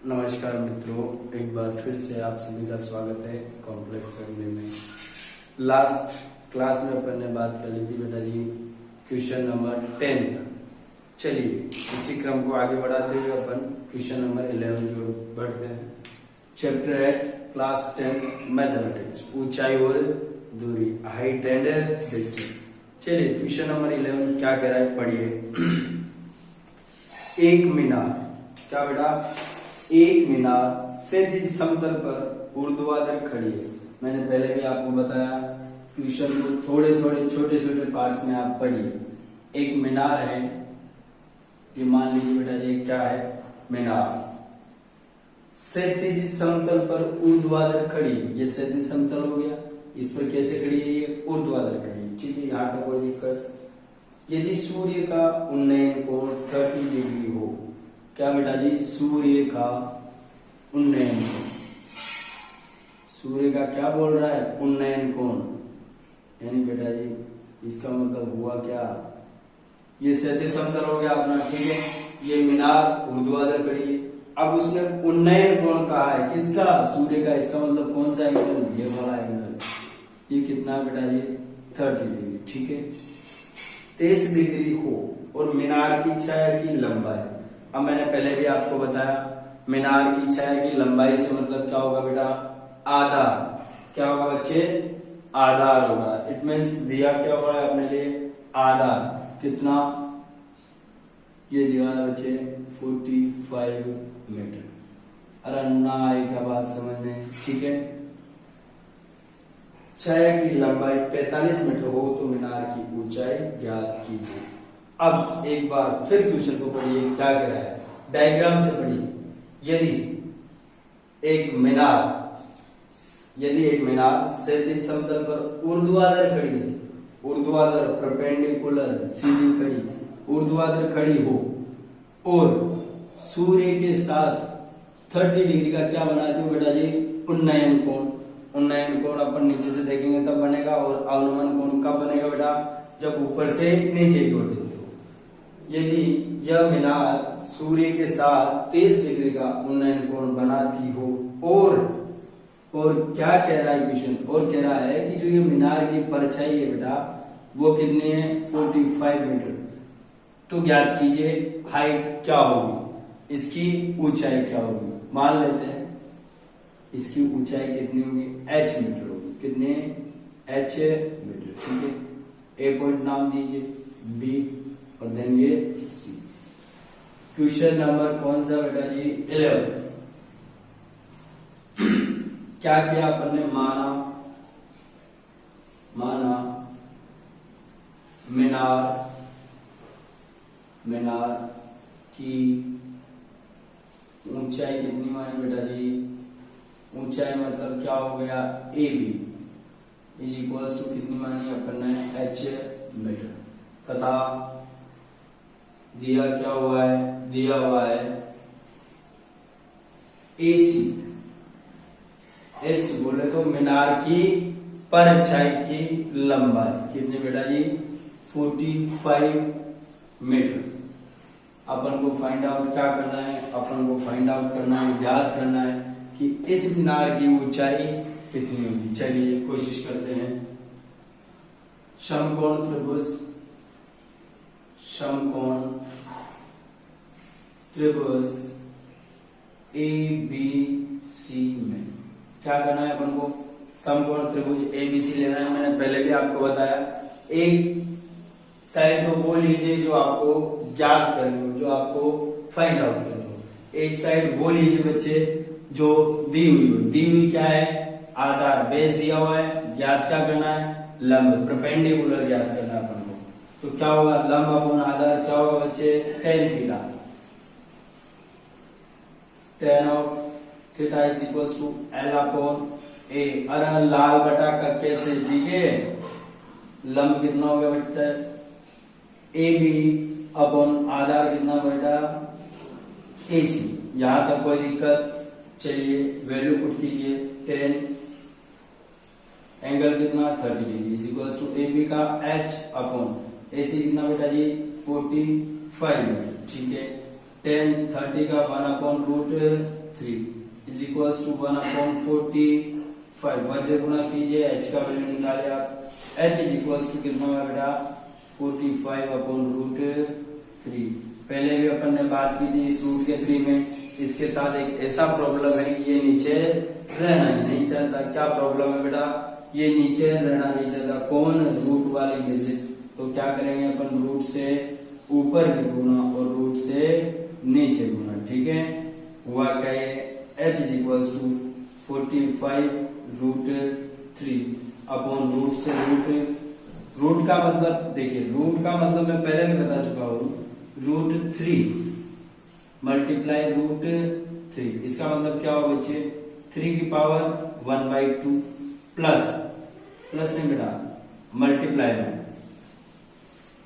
नमस्कार मित्रों, एक बार फिर से आप सभी का स्वागत है कॉम्प्लेक्स फैमिली में। लास्ट क्लास में अपन ने बात कर ली थी बेटा जी क्वेश्चन नंबर 10 तक। चलिए इसी क्रम को आगे बढ़ाते हुए अपन क्वेश्चन नंबर 11 की ओर बढ़ते हैं। चैप्टर 8 क्लास 10 मैथमेटिक्स, ऊंचाई और दूरी, हाइट एंड डिस्टेंस। चलिए क्वेश्चन नंबर 11 क्या कह रहा है, पढ़िए। एक मीनार, क्या बेटा, एक मीनार सीधी समतल पर ऊर्ध्वाधर खड़ी है। मैंने पहले भी आपको बताया, क्वेश्चन को थोड़े थोड़े छोटे छोटे पार्ट्स में आप पढ़िए। एक मीनार है, ये मान लीजिए बेटा जी क्या है, मीनार क्षैतिज समतल पर ऊर्ध्वाधर खड़ी है। ये क्षैतिज समतल हो गया, इस पर कैसे खड़ी है, ये ऊर्ध्वाधर खड़ी है। ठीक है, यहाँ तक कोई दिक्कत। यदि सूर्य का उन्नयन कोण 30 डिग्री हो, क्या बेटा जी, सूर्य का उन्नयन कोण, सूर्य का क्या बोल रहा है, उन्नयन कोण, यानी बेटा जी इसका मतलब हुआ क्या, ये क्षैतिज समतल हो गया अपना। ठीक है, ये मीनार ऊर्ध्वाधर खड़ी है। अब उसने उन्नयन कोण कहा है, किसका, सूर्य का। इसका मतलब कौन सा एंगल, ये वाला एंगल। ये कितना बेटा जी, 30 डिग्री। ठीक है, 30 डिग्री हो और मीनार की छाया की लंबाई, अब मैंने पहले भी आपको बताया, मीनार की छाया की लंबाई से मतलब क्या होगा बेटा, आधार। क्या होगा बच्चे, आधार होगा। इट मीन्स दिया क्या हुआ है अपने लिए, आधार। कितना, ये दिया है बच्चे 45 मीटर। अरे ना आएगा बात समझ में। ठीक है, छाया की लंबाई 45 मीटर हो तो मीनार की ऊंचाई ज्ञात कीजिए। अब एक बार फिर क्वेश्चन को पढ़िए, क्या कह रहा है, डायग्राम से पढ़िए। यदि एक मीनार क्षैतिज समतल पर ऊर्ध्वाधर खड़ी है, ऊर्ध्वाधर परपेंडिकुलर सीधी खड़ी, ऊर्ध्वाधर खड़ी हो और सूर्य के साथ 30 डिग्री का क्या बनाती हो बेटा जी, उन्नयन कोण। उन्नयन कोण अपन नीचे से देखेंगे तब बनेगा, और अवनमन कोण कब बनेगा बेटा, जब ऊपर से नीचे की ओर देखते हो। यदि यह मीनार सूर्य के साथ 30 डिग्री का उन्नयन कोण बनाती हो और क्या कह रहा है क्वेश्चन, और कह रहा है कि जो ये मीनार की परछाई है बेटा वो कितनी है, 45 मीटर। तो ज्ञात कीजिए हाइट क्या होगी, इसकी ऊंचाई क्या होगी। मान लेते हैं इसकी ऊंचाई कितनी होगी, h मीटर होगी। कितने, h मीटर। ठीक है, ए पॉइंट नाम दीजिए, बी और देंगे सी। क्वेश्चन नंबर कौन सा बेटा जी, 11। क्या किया अपन ने, माना मीनार की ऊंचाई कितनी मानी बेटा जी, ऊंचाई मतलब क्या हो गया, A B is equals to कितनी मानी अपन ने, h मीटर। तथा दिया क्या हुआ है, दिया हुआ है एसी बोले तो मीनार की परछाई की लंबाई कितनी बेटा जी, 45 मीटर। अपन को फाइंड आउट क्या करना है, अपन को फाइंड आउट करना है, ज्ञात करना है कि इस मीनार की ऊंचाई कितनी होगी। चलिए कोशिश करते हैं। समकोण त्रिभुज ए बी सी में क्या करना है अपन को, समकोण त्रिभुज ए बी सी लेना है। मैंने पहले भी आपको बताया, एक साइड तो वो लीजिए जो आपको ज्ञात करनी हो, जो आपको फाइंड आउट करनी हो। एक साइड वो लीजिए बच्चे जो दी हुई हो। दी हुई क्या है, आधार, बेस दिया हुआ है, ज्ञात क्या करना है, लंब, परपेंडिकुलर ज्ञात करना है अपन को। तो क्या होगा, लंब अपॉन आधार क्या होगा बच्चे, tan theta. tan of theta is equals to L upon A। अरे लाल बटा का कैसे, ठीक है, लंब कितना होगा बेटा, AB अपॉन आधार कितना बेटा, AC। यहां तक कोई दिक्कत। चलिए वैल्यू पुट कीजिए, 10 एंगल कितना, 30 degree is equals to AB का H अपॉन AC कितना बेटा जी, 45 मीटर। ठीक है, 10 30 का 1 upon root 3 is equals to 1/45। 1 से गुना कीजिए, h का वैल्यू निकालिए आप। h इज इक्वल्स टू कितना हुआ बेटा 45/√3। पहले भी अपन ने बात की थी इस रूट के 3 में। इसके साथ एक ऐसा प्रॉब्लम है कि ये नीचे रहना ही नहीं चाहता। क्या प्रॉब्लम है बेटा, ये नीचे रहना नहीं चाहता। कौन, रूट वाली डिजिट। तो क्या करेंगे अपन, रूट से ऊपर भी गुना और रूट से नीचे गुना। ठीक है, हुआ क्या ये h is equals to 45√3 upon root से रूट का मतलब देखिए, रूट का मतलब मैं पहले भी बता चुका हूं, √3 मल्टीप्लाई √3। इसका मतलब क्या होगा बच्चे, 3 की पावर 1/2 प्लस नहीं बेटा,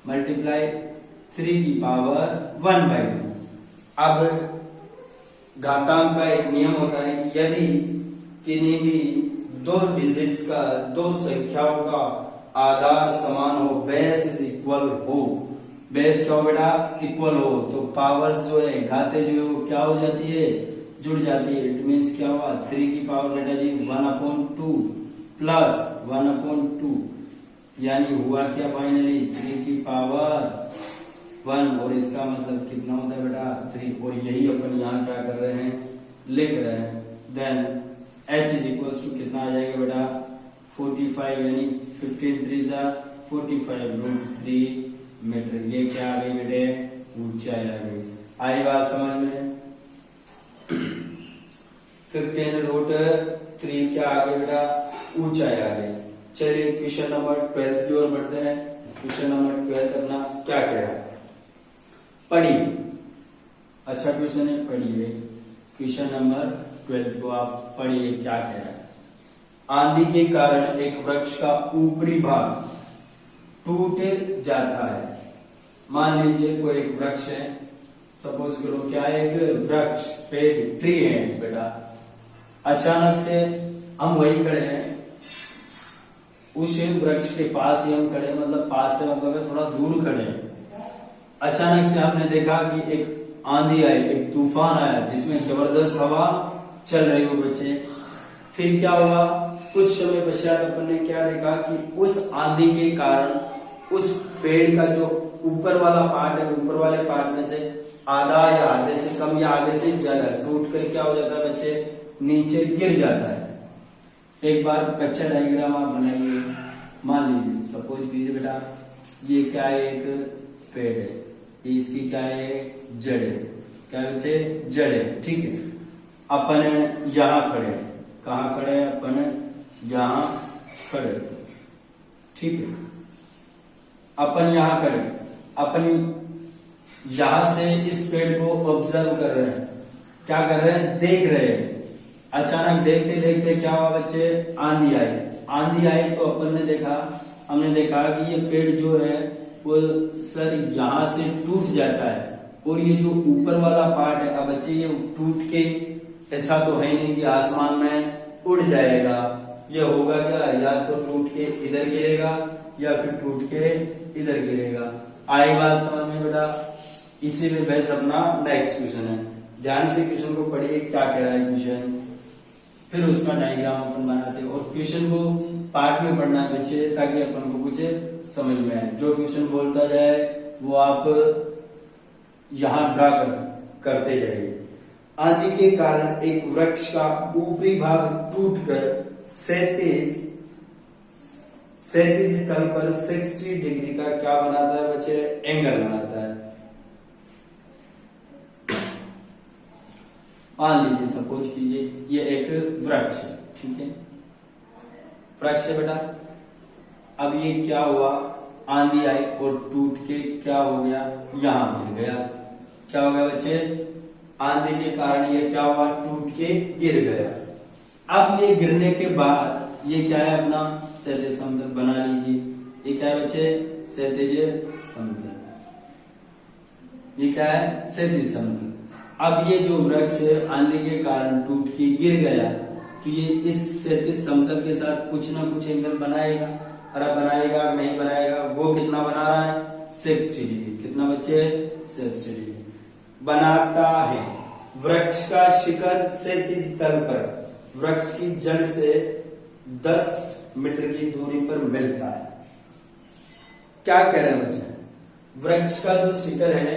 मल्टीप्लाई 3 की पावर 1/2। अब घातांक का एक नियम होता है कि यदि किन्हीं भी दो डिजिट्स का, दो संख्याओं का आधार समान हो, बेस इज इक्वल हो, बेस क्या हो बेटा, इक्वल हो, तो पावर्स जो है, घाते जो है वो क्या हो जाती है, जुड़ जाती है। इट मीन्स क्या हुआ, 3 की पावर बेटा जी 1/2 प्लस 1/2, यानी हुआ क्या फाइनली 3 की पावर 1, और इसका मतलब कितना होता है बेटा 3। और यही अपन यहाँ क्या कर रहे हैं, लिख रहे हैं। Then h is equals to कितना आ जाएगा बेटा 45, यानी 15 3 45√3 मीटर। ये क्या आ गई बेटे, ऊंचाई आ गई। आई बात समझ में। 15√3 क्या आ गई बेटा, ऊंचाई आ गई। चलिए क्वेश्चन नंबर 12 की ओर बढ़ते हैं। क्वेश्चन नंबर 12 अपना क्या कह रहा है, पढ़िए। अच्छा क्वेश्चन है, पढ़िए। क्वेश्चन नंबर 12 को आप पढ़िए, क्या कह रहा है। आंधी के कारण एक वृक्ष का ऊपरी भाग टूट जाता है। मान लीजिए कोई एक वृक्ष है, सपोज करो क्या एक वृक्ष, पेड़, ट्री है बेटा। अचानक से हम वही खड़े हैं, उस वृक्ष के पास ही हम खड़े हैं, मतलब पास से मतलब थोड़ा दूर खड़े हैं। अचानक से हमने देखा कि एक आंधी आई, एक तूफान आया जिसमें जबरदस्त हवा चल रही हो बच्चे। फिर क्या हुआ, कुछ समय पश्चात अपन ने क्या देखा कि उस आंधी के कारण उस पेड़ का जो ऊपर वाला पार्ट है, ऊपर वाले पार्ट में से आधा या आधे से कम या आधे से ज्यादा टूट कर क्या हो जाता है बच्चे, नीचे गिर जाता है। एक बार कच्चा डायग्राम आप बनाइए। मान लीजिए सपोज कीजिए बेटा, ये क्या है, एक पेड़ है, इसकी क्या है, जड़ है। क्या बच्चे, जड़ है। ठीक है, अपन यहाँ खड़े हैं। कहाँ खड़े हैं अपन, यहाँ खड़े। ठीक है, अपन यहाँ खड़े, अपन यहां से इस पेड़ को ऑब्जर्व कर रहे हैं। क्या कर रहे हैं, देख रहे हैं। अचानक देखते देखते क्या हुआ बच्चे, आंधी आई। आंधी आई तो अपन ने देखा, हमने देखा कि ये पेड़ जो है वो सर यहाँ से टूट जाता है, और ये जो ऊपर वाला पार्ट है, अब बच्चे ये टूट के ऐसा तो है नहीं कि आसमान में उड़ जाएगा। ये होगा क्या, या तो टूट के इधर गिरेगा या फिर टूट के इधर गिरेगा। आई बात समझ में बेटा। इसी में बेस अपना नेक्स्ट क्वेश्चन है। ध्यान से क्वेश्चन को पढ़िए, क्या कह रहा है क्वेश्चन, फिर उसका डायग्राम अपन बनाते हैं। और क्वेश्चन को पार्ट में पढ़ना है बच्चे, ताकि अपन को कुछ समझ में आए। जो क्वेश्चन बोलता जाए वो आप यहाँ ड्रा करते जाइए। आंधी के कारण एक वृक्ष का ऊपरी भाग टूटकर क्षैतिज तल पर 60 डिग्री का क्या बनाता है बच्चे, एंगल बनाता है। मान लीजिए सपोज कीजिए ये एक वृक्ष है। ठीक है, वृक्ष है बेटा। अब ये क्या हुआ, आंधी आई और टूट के क्या हो गया, यहां गिर गया। क्या हो गया बच्चे, आंधी के कारण ये क्या हुआ, टूट के गिर गया। अब ये गिरने के बाद ये क्या है, अपना क्षैतिज समतल बना लीजिए। ये क्या है बच्चे, क्षैतिज समतल। ये क्या है, क्षैतिज समतल। अब ये जो वृक्ष है आंधी के कारण टूट के गिर गया, तो ये इस क्षैतिज समतल के साथ कुछ ना कुछ एंगल बनाएगा। और अब बनाएगा नहीं बनाएगा, वो कितना बना रहा है, 60 डिग्री। कितना बच्चे, 60 डिग्री बनाता है। वृक्ष का शिखर क्षैतिज तल पर वृक्ष की जड़ से 10 मीटर की दूरी पर मिलता है। क्या कह रहे हैं बच्चे? वृक्ष का जो शिखर है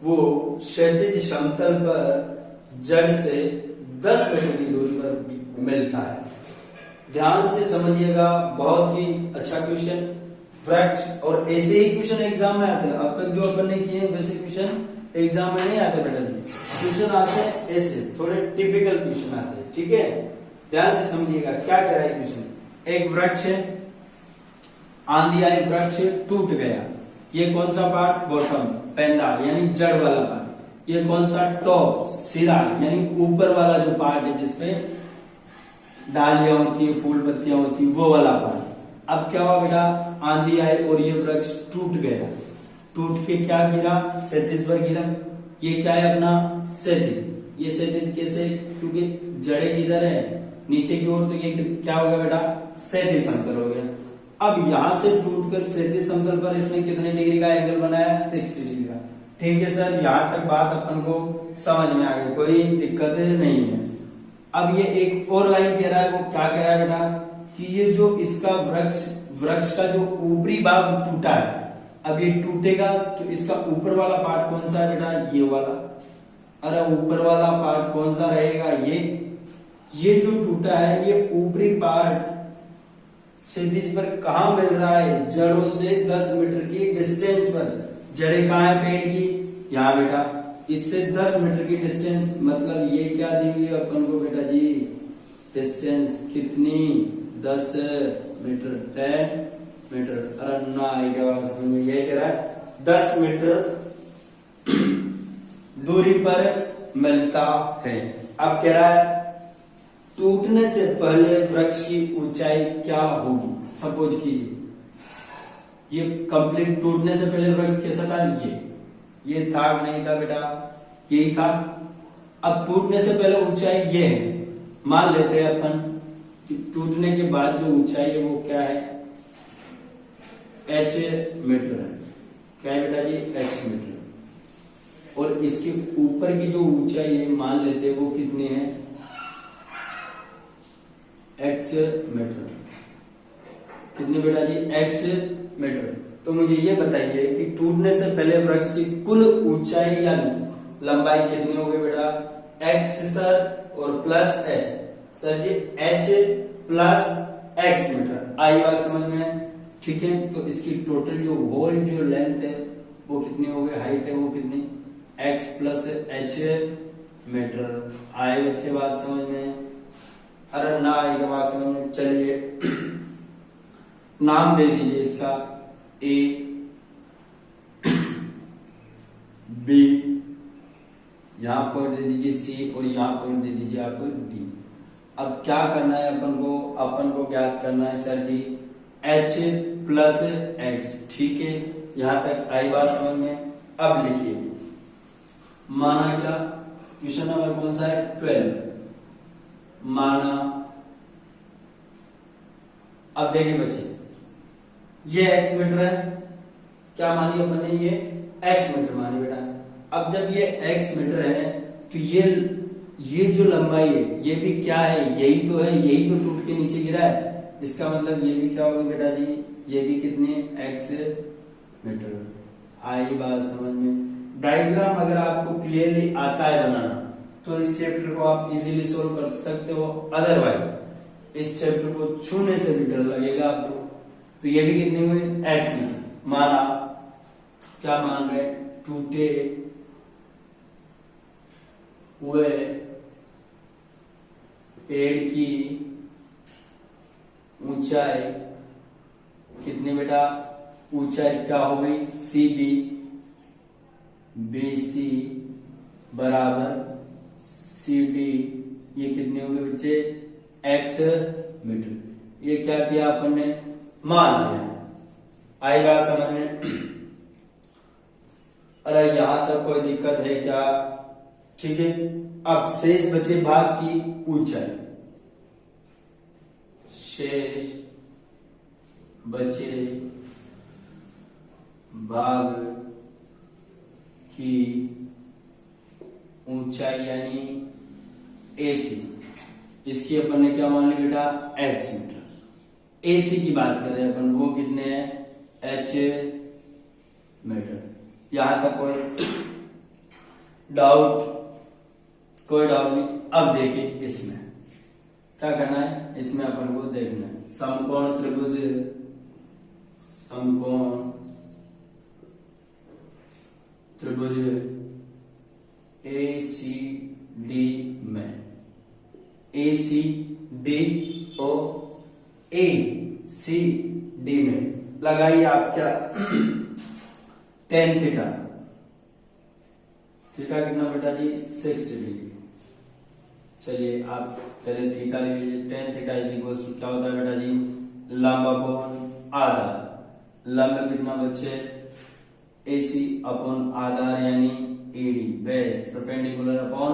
वो क्षैतिज समतल पर जड़ से 10 मीटर की दूरी पर मिलता है। ध्यान से समझिएगा, बहुत ही अच्छा क्वेश्चन। वृक्ष, और ऐसे ही क्वेश्चन एग्जाम में आते हैं। अब तक जो अपन ने किए वैसे क्वेश्चन एग्जाम में नहीं आते बेटा जी। क्वेश्चन आते हैं ऐसे, थोड़े टिपिकल क्वेश्चन आते हैं, ठीक है। ध्यान से समझिएगा क्या कह रहा है क्वेश्चन। एक वृक्ष है, आंधी आई, वृक्ष टूट गया। ये कौन सा पार्ट? बॉटम, पेंदा यानी जड़ वाला पार्ट। ये कौन सा? टॉप, सिरा यानी ऊपर वाला जो पार्ट है जिसपे डालियां होती है, फूल पत्तियां होती है, वो वाला पार्ट। अब क्या हुआ बेटा? आंधी आई और ये वृक्ष टूट गया। टूट के क्या गिरा? क्षैतिज पर गिरा। ये क्या है अपना? क्षैतिज। ये क्षैतिज कैसे? क्योंकि जड़ें किधर है? नीचे की ओर, तो ये क्या हो गया बेटा? क्षैतिज समतल हो गया। अब यहां से टूटकर क्षैतिज समतल पर इसने कितने डिग्री का एंगल बनाया? 60 डिग्री का। ठीक है सर, यहां तक बात अपन को समझ में आ गई, कोई दिक्कत नहीं है। अब ये एक और लाइन कह रहा है, वो क्या कह रहा है बेटा? कि ये जो इसका वृक्ष का जो ऊपरी भाग टूटा है, अब ये टूटेगा तो इसका ऊपर वाला पार्ट कौन सा है बेटा? ये वाला। अरे ऊपर वाला पार्ट कौन सा रहेगा? ये जो टूटा है ये ऊपरी पार्ट क्षैतिज पर कहां मिल रहा है? जड़ों से 10 मीटर की डिस्टेंस पर। जड़ें कहां है पेड़ की? यहाँ बेटा। इससे 10 मीटर की डिस्टेंस, मतलब ये क्या दी हुई है अपन को बेटा जी? डिस्टेंस कितनी? 10 मीटर, 10 मीटर। अरे ना आएगा समझ में, ये कह रहा है 10 मीटर दूरी पर मिलता है। अब कह रहा है टूटने से पहले वृक्ष की ऊंचाई क्या होगी? सपोज कीजिए ये कंप्लीट टूटने से पहले वृक्ष कैसा था? ये था नहीं था बेटा? यही था। अब टूटने से पहले ऊंचाई ये है। मान लेते हैं अपन कि टूटने के बाद जो ऊंचाई है वो क्या है? h मीटर है। क्या है बेटा जी? h metre. और इसके ऊपर की जो ऊंचाई है मान लेते हैं वो कितनी है? x metre. कितनी बेटा जी? x metre. तो मुझे ये बताइए कि टूटने से पहले वृक्ष की कुल ऊंचाई या लंबाई कितनी होगी बेटा? x सर और प्लस h। सर जी h प्लस x मीटर। आई बात समझ में? ठीक है। तो इसकी टोटल जो होल जो लेंथ है वो कितनी हो गई? हाइट है वो कितनी? x plus h metre. आए बच्चे बात समझ में? अरे ना आएगा बात समझ में? चलिए नाम दे दीजिए इसका A, B, यहां पॉइंट दे दीजिए C और यहां पॉइंट दे दीजिए आपको D। अब क्या करना है अपन को ज्ञात करना है सर जी h प्लस x। ठीक है, यहां तक आई बात समझ में? अब लिखिए, माना क्या? क्वेश्चन नंबर कौन सा है? 12। माना, अब देखिए बच्चे, ये x मीटर है। क्या मानी अपन ने? ये x मीटर मानी बेटा। अब जब ये x मीटर है तो ये जो लंबाई है ये भी क्या है? यही तो है, यही तो टूट के नीचे गिरा है। इसका मतलब ये भी क्या होगी बेटा जी? ये भी कितने? x metre. आई बात समझ में? डायग्राम अगर आपको क्लियरली आता है बनाना तो इस चैप्टर को आप इजीली सोल्व कर सकते हो। अदरवाइज इस चैप्टर को छूने से भी डर लगेगा आपको। तो ये भी कितनी हुई? x metre. माना, क्या मान रहे? टूटे हुए पेड़ की ऊंचाई कितनी बेटा? ऊंचाई क्या हो गई? CB BC बराबर CD। ये कितनी होगी बच्चे? x metre. ये क्या किया अपन ने? मान लिया। आई बात समझ में? अरे यहां तक कोई दिक्कत है क्या? ठीक है। अब शेष बचे भाग की ऊंचाई। शेष बचे भाग की ऊंचाई यानी AC, इसकी अपन ने क्या मान ली बेटा x मीटर। AC की बात कर रहे हैं अपन, वो कितने हैं h मीटर। यहां तक कोई डाउट नहीं। अब देखिए इसमें क्या करना है, इसमें अपन को देखना है समकोण त्रिभुज ACD में, ACD और ACD में लगाइए आप क्या tan थीटा। थीटा कितना बेटा जी 60 डिग्री। चलिए आप पहले थीटा ले लीजिए। tan theta is equal to क्या होता है बेटा जी लंब अपॉन आधार। लंब कितना बच्चे AC अपॉन आधार यानी AD, base perpendicular upon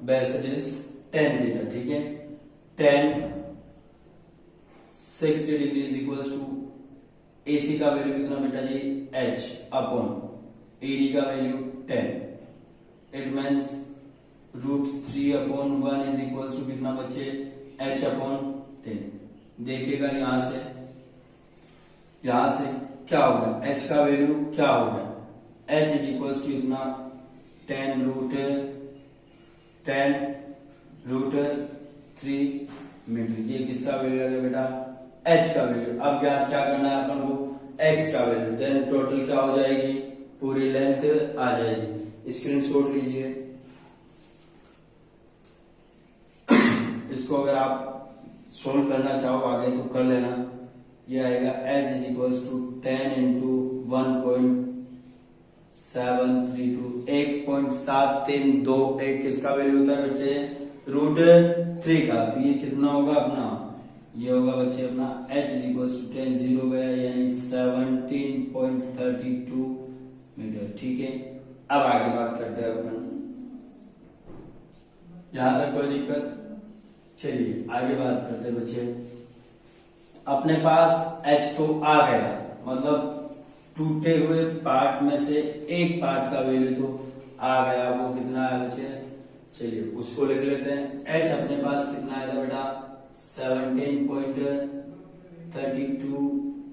base it is tan theta. ठीक है, tan 60 degree is equal to AC का वैल्यू कितना बेटा जी h अपॉन AD का value 10। It means √3 upon 1 is equal to कितना बच्चे h अपॉन 10। देखिएगा यहां से क्या होगा, h का वैल्यू क्या होगा, h इज इक्वल टू इतना 10√3 मीटर। ये किसका वैल्यू है बेटा h का वैल्यू। अब क्या करना है अपन को x का वैल्यू, देन टोटल क्या हो जाएगी पूरी लेंथ आ जाएगी। स्क्रीनशॉट लीजिए इसको, अगर आप सोल्व करना चाहो आगे तो कर लेना। ये आएगा h is equal to 10 into 1.732, 1.7321 किसका वैल्यू होता है बच्चे √3 का। तो ये कितना होगा अपना, ये होगा बच्चे अपना h इज इक्वल टू 10 0 गया यानी 17.32 मीटर। ठीक है, अब आगे बात करते हैं अपन, यहां तक कोई दिक्कत। चलिए आगे बात करते हैं बच्चे। अपने पास h तो आ गया, मतलब टूटे हुए पार्ट में से एक पार्ट का वैल्यू तो आ गया, वो कितना है बच्चे चलिए उसको लिख लेते हैं। h अपने पास कितना आएगा बेटा 17.32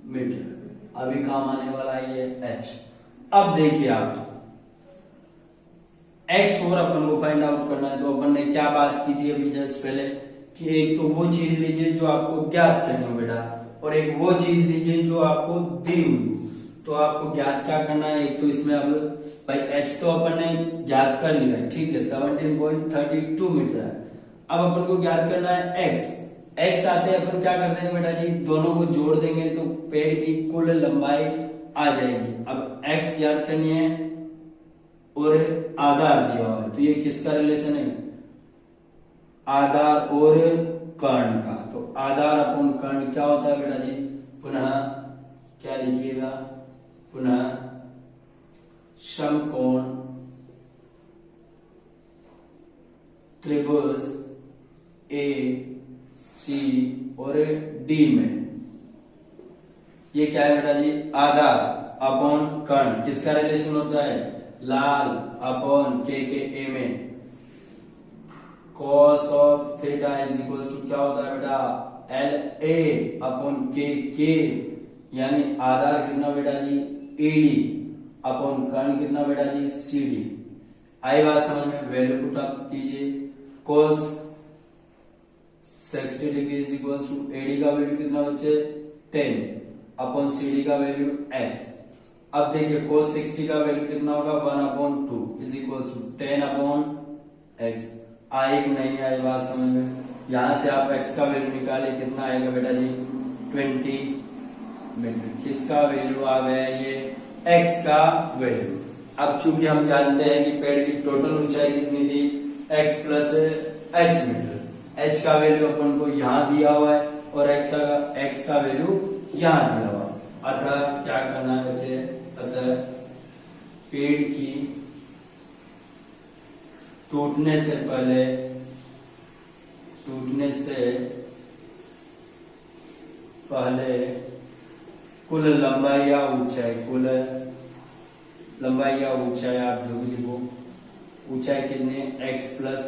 मीटर। अभी काम आने वाला है ये h। अब देखिए आप x और अपन को फाइंड आउट करना है, तो अपन ने क्या बात की थी अभी जस्ट पहले कि एक तो वो चीज लीजिए जो आपको ज्ञात करनी हो बेटा, और एक वो चीज लीजिए जो आपको दी हुई। तो आपको ज्ञात क्या करना है, एक तो इसमें अब भाई h तो अपन ने ज्ञात कर लिया है, ठीक है 17.32 मीटर है। अब अपन को ज्ञात करना है x आते हैं अपन क्या करते हैं बेटा जी दोनों को जोड़ देंगे तो पेड़ की कुल लंबाई आ जाएगी। अब x ज्ञात करनी है और आधार दिया हुआ है, तो ये किसका रिलेशन है आधार और कर्ण का। तो आधार अपॉन कर्ण क्या होता है बेटा जी, पुनः क्या लिखिएगा, पुनः समकोण त्रिभुज AC और D में ये क्या है बेटा जी आधार अपॉन कर्ण, किसका रिलेशन होता है लाल अपॉन के A में cos of theta is equal to क्या होता है बेटा LA अपॉन के, यानी आधार कितना बेटा जी AD अपॉन कर्ण कितना बेटा जी CD। आई बात समझ में, वैल्यू पुट अप कीजिए। cos 60 degree is equal to AD का वैल्यू कितना बच्चे 10 अपॉन CD का वैल्यू x। अब देखिए cos 60 का वैल्यू कितना होगा 1/2 is equal to 10 upon x। आई कि नहीं आई बात समझ में, यहां से आप x का वैल्यू निकाले कितना आएगा बेटा जी 20 मीटर। किसका वैल्यू आ गया ये x का वैल्यू। अब चूंकि हम जानते हैं कि पेड़ की टोटल ऊंचाई कितनी थी x plus h metre, h का वैल्यू अपन को यहाँ दिया हुआ है और x का वैल्यू यहाँ दिया हुआ है। अतः क्या करना है बच्चे, अतः पेड़ की टूटने से पहले कुल लंबाई या ऊंचाई, आप जो भी लिखो ऊंचाई कितनी x प्लस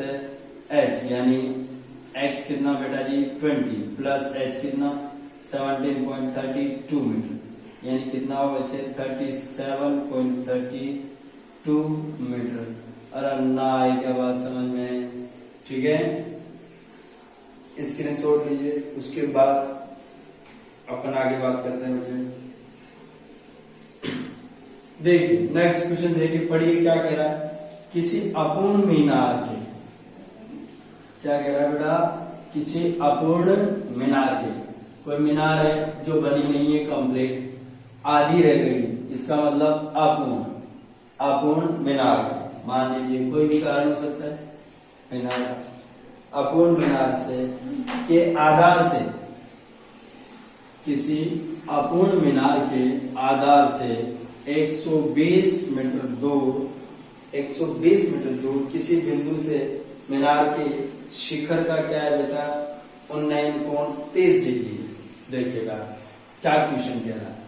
h, यानी x कितना बेटा जी 20 प्लस h कितना 17.32 मीटर, यानी कितना होगा बच्चे 37.32 मीटर। अरे ना आई क्या बात समझ में? ठीक है, स्क्रीनशॉट लीजिए, उसके बाद अपन आगे बात करते हैं बच्चे। देखिए नेक्स्ट क्वेश्चन देखिए, पढ़िए क्या कह रहा है। किसी अपूर्ण मीनार के, क्या कह रहा है बेटा, किसी अपूर्ण मीनार के, कोई मीनार है जो बनी नहीं है कंप्लीट, आधी रह गई, इसका मतलब अपूर्ण, अपूर्ण मीनार है। मान लीजिए कोई भी कारण हो सकता है, मीनार अपूर्ण मीनार से के आधार से, किसी अपूर्ण मीनार के आधार से 120 मीटर दूर, 120 मीटर दूर किसी बिंदु से मीनार के शिखर का क्या है बेटा, उन्नयन कोण 30 डिग्री। देखिएगा क्या क्वेश्चन कह रहा है।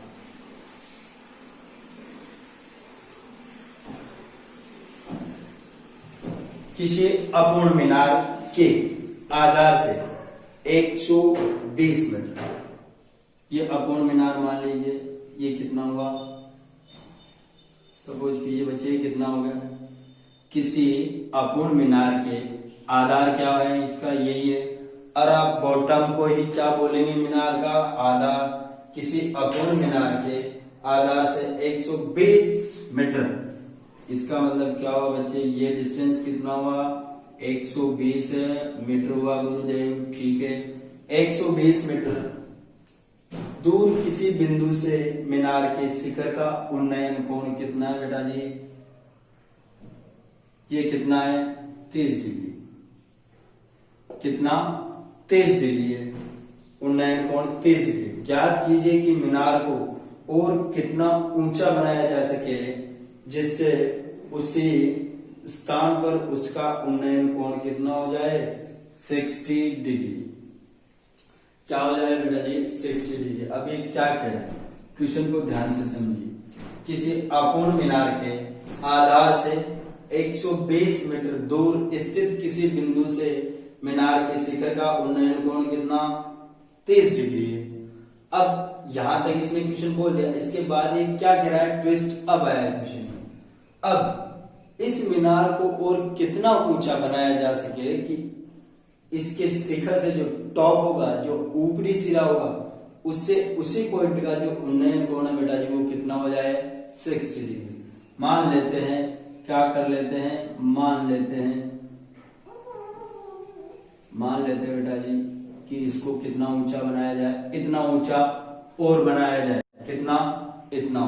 किसी अपूर्ण मीनार के आधार से 120 मीटर, ये अपूर्ण मीनार मान लीजिए, ये कितना हुआ, सपोज कीजिए बच्चे कितना हो गया, किसी अपूर्ण मीनार के आधार क्या है इसका, यही है, और आप बॉटम को ही क्या बोलेंगे, मीनार का आधार। किसी अपूर्ण मीनार के आधार से 120 मीटर, इसका मतलब क्या हुआ बच्चे, ये डिस्टेंस कितना हुआ 120 मीटर हुआ गुरुदेव। ठीक है, 120 मीटर दूर किसी बिंदु से मीनार के शिखर का उन्नयन कोण कितना है बेटा जी, ये कितना है 30 डिग्री, कितना 30 डिग्री है, उन्नयन कोण 30 डिग्री। ज्ञात कीजिए कि मीनार को और कितना ऊंचा बनाया जा सके जिससे उसी स्थान पर उसका उन्नयन कोण कितना हो जाए 60 डिग्री। क्या हो जाए बेटा जी 60 डिग्री। अब ये क्या कह रहा है, क्वेश्चन को ध्यान से समझिए। किसी अपूर्ण मीनार के आधार से 120 मीटर दूर स्थित किसी बिंदु से मीनार के शिखर का उन्नयन कोण कितना 30 डिग्री है। अब यहां तक इसमें क्वेश्चन बोल दिया, इसके बाद ये क्या कह रहा है, ट्विस्ट अब आया क्वेश्चन में। अब इस मीनार को और कितना ऊंचा बनाया जा सके कि इसके शिखर से जो टॉप होगा, जो ऊपरी सिरा होगा, उससे उसी पॉइंट का जो उन्नयन कोण है बेटा जी वो कितना हो जाए 60 डिग्री। मान लेते हैं, क्या कर लेते हैं, मान लेते हैं बेटा जी कि इसको कितना ऊंचा बनाया जाए, इतना ऊंचा और बनाया जाए, कितना, इतना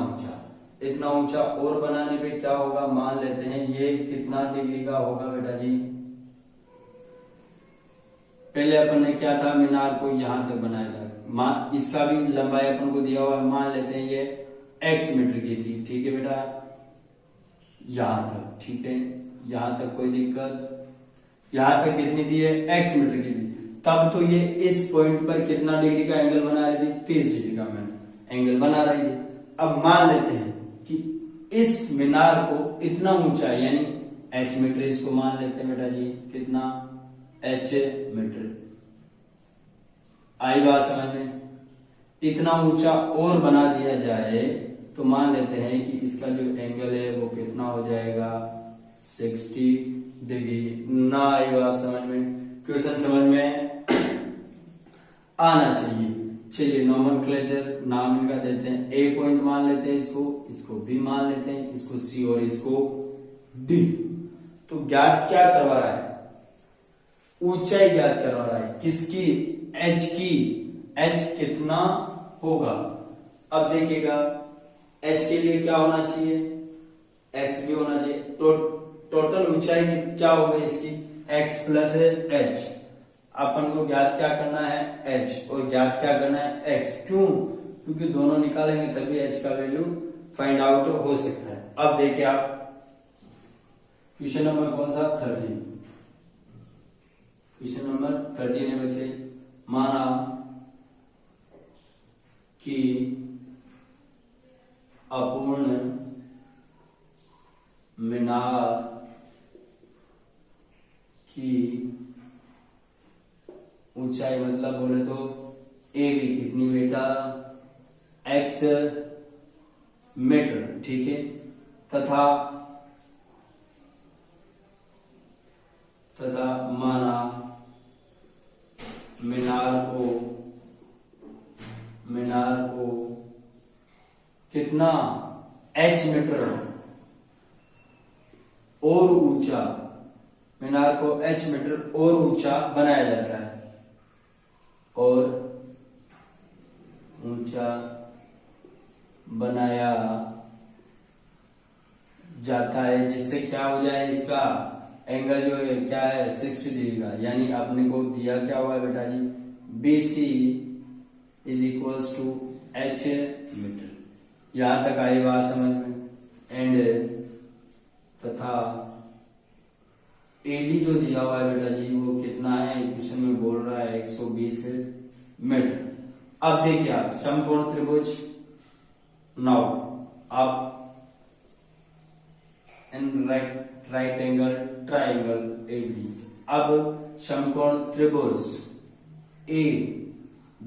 ऊंचा और बनाने पे क्या होगा, मान लेते हैं ये कितना डिग्री का होगा बेटा जी। पहले अपन ने क्या था, मीनार को यहां तक बनाया था, इसका भी लंबाई अपन को दिया हुआ, मान लेते हैं ये x मीटर की थी। ठीक है बेटा, यहां तक, ठीक है, यहां तक कोई दिक्कत, यहां तक कितनी दी है x मीटर की थी। तब तो ये इस पॉइंट पर कितना डिग्री का एंगल बना रही थी, 30 डिग्री का एंगल बना रही थी। अब मान लेते हैं कि इस मीनार को इतना ऊंचा, यानी h मीटर, इसको मान लेते हैं बेटा जी कितना h मीटर। आई बात समझ में? इतना ऊंचा और बना दिया जाए तो मान लेते हैं कि इसका जो एंगल है वो कितना हो जाएगा 60 डिग्री। ना आई बात समझ में? क्वेश्चन समझ में आना चाहिए। चलिए नोमेनक्लेचर नाम इनका देते हैं, ए पॉइंट मान लेते हैं, इसको बी मान लेते हैं, इसको सी और इसको डी। तो ज्ञात क्या करवा रहा है, ऊंचाई ज्ञात करवा रहा है, किसकी, एच की। एच कितना होगा, अब देखिएगा एच के लिए क्या होना चाहिए, एक्स भी होना चाहिए। टोटल ऊंचाई क्या होगा इसकी, एक्स प्लस एच। अपन को ज्ञात क्या करना है, एच, और ज्ञात क्या करना है, एक्स। क्यों, क्योंकि दोनों निकालेंगे तभी एच का वैल्यू फाइंड आउट हो सकता है। अब देखिए आप क्वेश्चन नंबर कौन सा 13, क्वेश्चन नंबर 13 है बच्चे। माना कि अपूर्ण मीनार की ऊंचाई, मतलब बोले तो ए बी कितनी बेटा, x मीटर, ठीक है। तथा माना मीनार को कितना h मीटर और ऊंचा, मीनार को h मीटर और ऊंचा बनाया जाता है, और ऊंचा बनाया जाता है, जिससे क्या हो जाए, इसका एंगल जो है क्या है 60 डिग्री का। यानी आपने को दिया क्या हुआ है बेटा जी, BC is equals to h metre. यहां तक आई बात समझ में। एंड तथा AD जो दिया हुआ है बेटा जी वो कितना है, क्वेश्चन में बोल रहा है 120 मीटर। अब देखिए आप समकोण त्रिभुज, नाउ आप in right angle triangle ABD। अब समकोण त्रिभुज A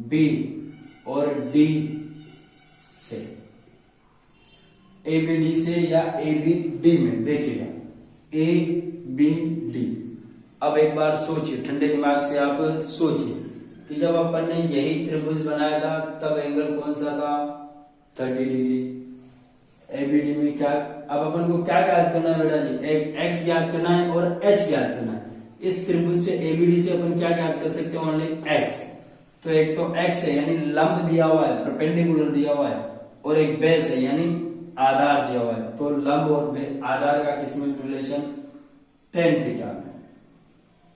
B और D से, ABD से या ABD में देखिएगा ABD। अब एक बार सोचिए, ठंडे दिमाग से आप सोचिए कि जब अपन ने यही त्रिभुज बनाया था तब एंगल कौन सा था, 30 डिग्री। ABD में क्या, अब अपन को क्या ज्ञात करना है बेटा जी, एक x ज्ञात करना है और h ज्ञात करना है। इस त्रिभुज से ABD से अपन क्या ज्ञात कर सकते हैं, ओनली x। तो एक तो x है यानी लंब दिया हुआ है, परपेंडिकुलर दिया हुआ है, और एक बेस है यानी आधार दिया हुआ है। तो लंब और आधार का किसमें रिलेशन, tan थीटा में।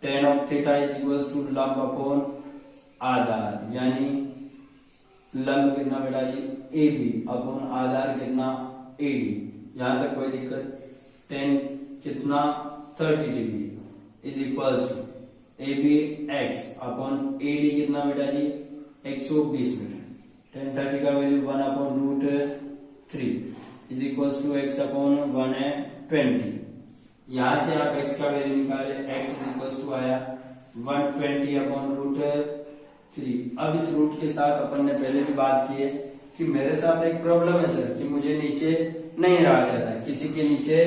tan of theta is equals to लंब अपॉन आधार, यानी लंब कितना बेटा जी AB अपॉन आधार कितना AD। यहां तक कोई दिक्कत, tan कितना 30 degree is equals to AB x upon AD कितना बेटा जी 120 मीटर। tan 30 का value 1 upon root 3 is equals to x upon 120। यहां से आप x का वैल्यू निकाले, x इज इक्वल्स टू आया 120 अपॉन रूट 3। अब इस रूट के साथ अपन ने पहले भी बात की है कि मेरे साथ एक प्रॉब्लम है सर कि मुझे नीचे नहीं रहा जाता, किसी के नीचे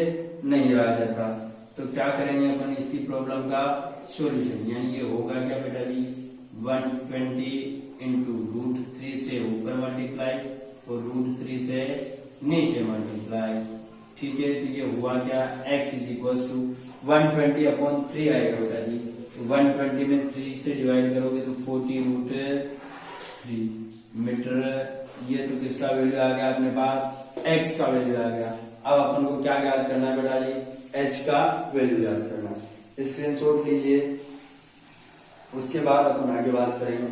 नहीं रहा जाता। तो क्या करेंगे अपन इसकी प्रॉब्लम का सॉल्यूशन, यानी ये होगा क्या बेटा जी 120 इंटू रूट 3 से ऊपर मल्टीप्लाई और रूट 3 से नीचे मल्टीप्लाई, ठीक है। तो ये हुआ क्या, x is equals to 120 upon 3 आएगा बेटा जी। 120 में 3 से डिवाइड करोगे तो 40 रूट 3 मीटर। ये तो किसका वैल्यू आ गया अपने पास, x का वैल्यू आ गया। अब अपन को क्या ज्ञात करना है बेटा जी, h का वैल्यू ज्ञात करना है। स्क्रीनशॉट लीजिए, उसके बाद अपन आगे बात करेंगे।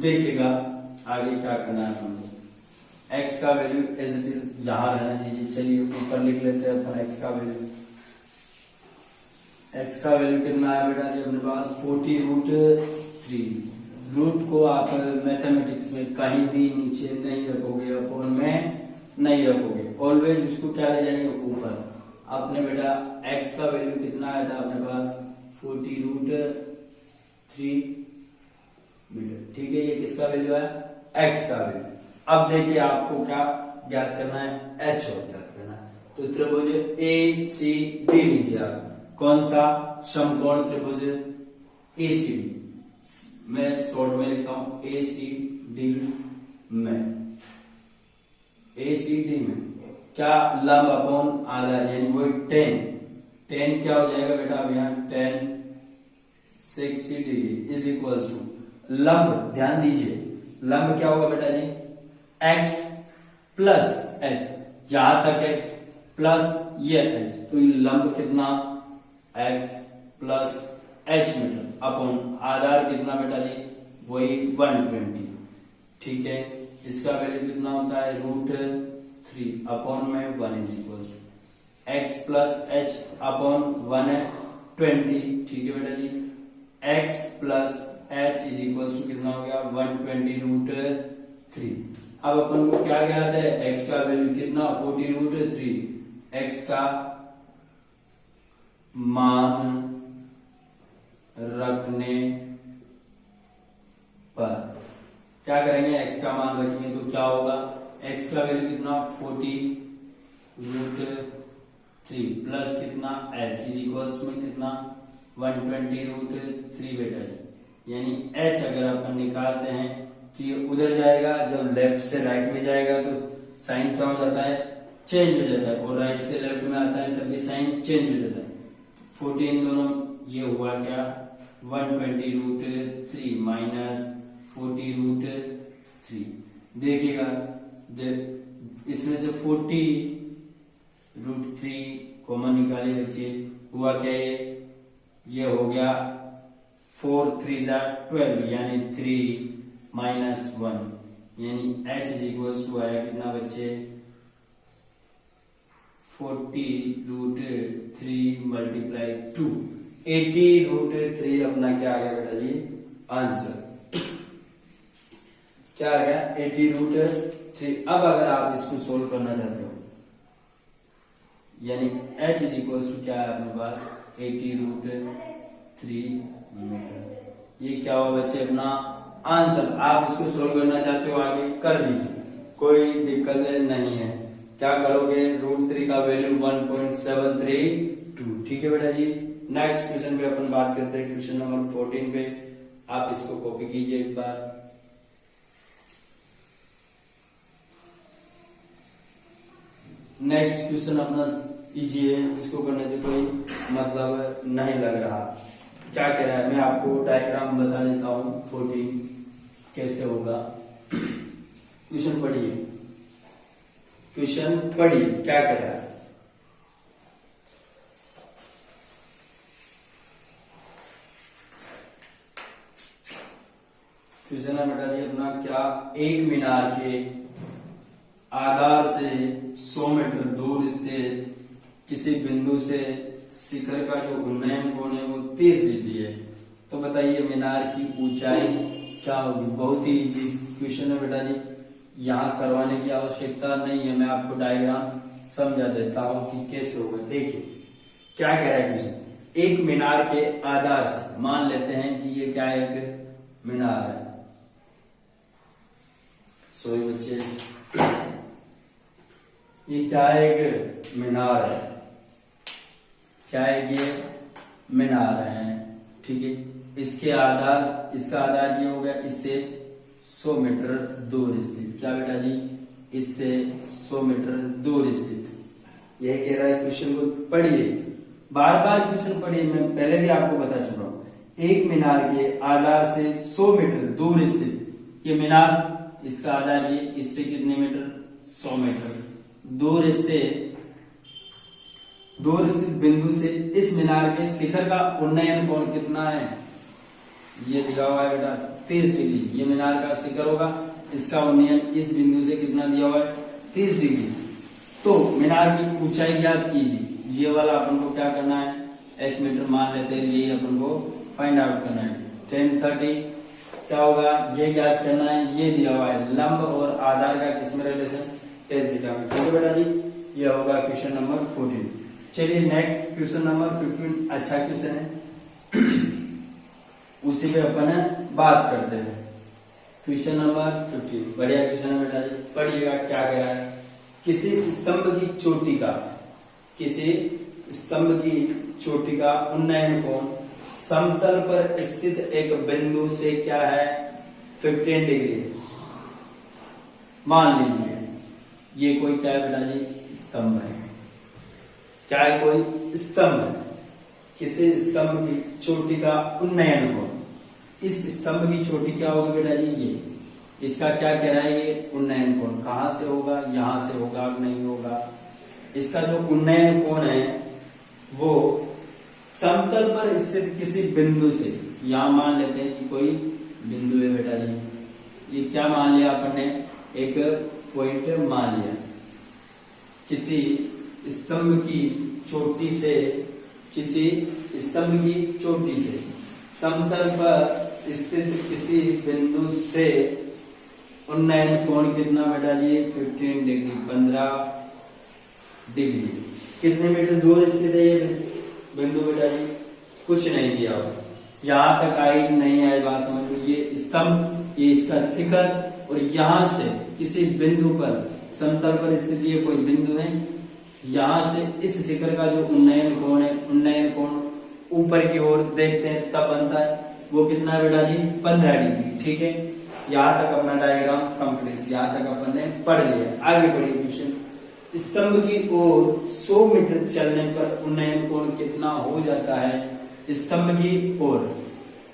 देखिएगा आगे क्या करना है अपन को, x का वैल्यू एज इट इज यहां रहना चाहिए। चलिए ऊपर लिख लेते हैं अपन x का वैल्यू। x का वैल्यू कितना है बेटा जी अपने पास 40 रूट 3। रूट को आप मैथमेटिक्स में कहीं भी नीचे नहीं रखोगे, अपॉन में नहीं रखोगे, ऑलवेज उसको क्या ले जाएंगे ऊपर। आपने बेटा x का वैल्यू कितना आया था अपने पास 40 रूट 3 मीटर, ठीक है। ये किसका वैल्यू है, x का वैल्यू। अब देखिए आपको क्या ज्ञात करना है, h और ज्ञात करना है। तो त्रिभुज ACD लीजिए आप, कौन सा, समकोण त्रिभुज ACD। मैं शॉर्ट में लिखता हूं ACD में, ACD में क्या लंब अपॉन आधार यानी वो 10 क्या हो जाएगा बेटा, अब यहाँ 10 60 डिग्री इज इक्वल्स टू लंब, ध्यान दीजिए लंब क्या होगा बेटा जी x प्लस h, यहां तक x प्लस ये h, तो ये लंब कितना x plus h metre upon आधार कितना बेटा जी वही 120, ठीक है। इसका वैल्यू कितना होता है रूट 3 अपॉन में 1 is equal to x plus h upon 120, ठीक है बेटा जी। x plus h is equal to कितना हो गया 120 रूट 3। अब अपन को क्या ज्ञात है, x का वैल्यू कितना 40 रूट 3, x का मान रखने पर क्या करेंगे, x का मान रखेंगे तो क्या होगा, x का वैल्यू कितना 40√3 प्लस कितना h इज इक्वल्स में कितना 120√3 बेटा जी। यानी h अगर अपन निकालते हैं तो ये उधर जाएगा, जब लेफ्ट से राइट में जाएगा तो साइन क्या हो जाता है, चेंज हो जाता है, और राइट से लेफ्ट में आता है तब भी साइन चेंज हो जाता है। 14 दोनों ये हुआ क्या 120√3 माइनस 40√3। देखिएगा इसमें से 40√3 कॉमन निकाले बच्चे, हुआ क्या ये हो गया 4 3 12 यानी 3 माइनस 1 यानी h इज इक्वल्स टू आया कितना बच्चे 40√3 मल्टीप्लाई 2 80√3 अपना क्या आ गया बेटा जी आंसर, क्या आ गया 80√3। अब अगर आप इसको सोल्व करना चाहते हो यानी h इज इक्वल्स टू क्या है अपने पास 80√3 मीटर, ये क्या हुआ बच्चे अपना आंसर। आप इसको सोल्व करना चाहते हो आगे कर लीजिए, कोई दिक्कत नहीं है। क्या करोगे √3 का वैल्यू 1.732, ठीक है बेटा जी। नेक्स्ट क्वेश्चन पे अपन बात करते हैं, क्वेश्चन नंबर 14 पे। आप इसको कॉपी कीजिए एक बार। नेक्स्ट क्वेश्चन अपना इजी है, इसको करने से कोई मतलब नहीं लग रहा। क्या कह रहा है, मैं आपको डायग्राम बता देता हूं 14 कैसे होगा। क्वेश्चन पढ़िए, क्वेश्चन पढ़िए क्या कह रहा है। क्वेश्चन है बेटा जी अपना क्या, एक मीनार के आधार से 100 मीटर दूर स्थित किसी बिंदु से शिखर का जो उन्नयन कोण है वो 30 डिग्री है, तो बताइए मीनार की ऊंचाई क्या होगी। बहुत ही इजी क्वेश्चन है बेटा जी, यहाँ करवाने की आवश्यकता नहीं है, मैं आपको डायग्राम समझा देता हूं कि कैसे होगा। देखिए क्या कह रहा है क्वेश्चन, एक मीनार के आधार से, मान लेते हैं कि ये क्या एक मीनार है, सोए बच्चे, ये क्या है एक मीनार है, क्या है कि ये मीनार है, ठीक है। इसके आधार, इसका आधार ये हो गया इससे 100 मीटर दूर स्थित, क्या बेटा जी इससे 100 मीटर दूर स्थित। यह कह रहा है क्वेश्चन को पढ़िए, बार बार क्वेश्चन पढ़िए, मैं पहले भी आपको बता चुका हूं। एक मीनार के आधार से 100 मीटर दूर स्थित, ये मीनार इसका आधार ये, इससे कितने मीटर 100 मीटर दूर स्थित बिंदु से इस मीनार के शिखर का उन्नयन कोण कितना है, ये दिया हुआ है बेटा 30 डिग्री। ये मीनार का शिखर होगा, इसका उन्नयन इस बिंदु से कितना दिया हुआ है 30 डिग्री। तो मीनार की ऊंचाई ज्ञात कीजिए, ये वाला अपन को क्या करना है h मीटर मान लेते हैं, ये अपन को फाइंड आउट करना है। 1030 क्या होगा ये ज्ञात करना है, ये दिया हुआ है लंब और आधार का किसमें रिलेशन 10 थीटा में, ठीक है बेटा जी। ये होगा क्वेश्चन नंबर 14। चलिए नेक्स्ट क्वेश्चन नंबर 15, अच्छा क्वेश्चन है उसी पे अपन बात करते हैं। क्वेश्चन नंबर 15 बढ़िया क्वेश्चन है बेटा जी, पढ़िएगा क्या कह रहा है। किसी स्तंभ की चोटी का उन्नयन कोण समतल पर स्थित एक बिंदु से क्या है 15 डिग्री। मान लीजिए ये कोई क्या है बेटा जी स्तंभ है, क्या है कोई स्तंभ है, किसी स्तंभ की चोटी का उन्नयन कोण, इस स्तंभ की चोटी क्या होगी बेटा जी ये, इसका क्या कह रहा है ये उन्नयन कोण कहां से होगा, यहां से होगा नहीं होगा। इसका जो उन्नयन कोण है वो समतल पर स्थित किसी बिंदु से, यहां मान लेते हैं कि कोई बिंदु है बेटा जी, ये क्या मान लिया अपन ने एक पॉइंट मान लिया, किसी स्तंभ की चोटी से समतल पर स्थित किसी बिंदु से उन्नयन कोण कितना बेटा जी 15 डिग्री 15 डिग्री। कितने मीटर दूर स्थित है ये बिंदु बेटा जी कुछ नहीं दिया हो, यहाँ तक आई नहीं आई बात समझ लो। ये स्तंभ, ये इसका शिखर, और यहाँ से किसी बिंदु पर समतल पर स्थित ये कोई बिंदु है, यहाँ से इस शिखर का जो उन्नयन कोण है, उन्नयन कोण ऊपर की ओर देखते हैं तब बनता है, वो कितना है बेटा जी 15 डिग्री। ठीक है, यहाँ तक अपना डायग्राम कंप्लीट, यहाँ तक अपन ने पढ़ लिया। आगे बढ़िए क्वेश्चन, स्तंभ की ओर 100 मीटर चलने पर उन्नयन कोण कितना हो जाता है? स्तंभ की ओर,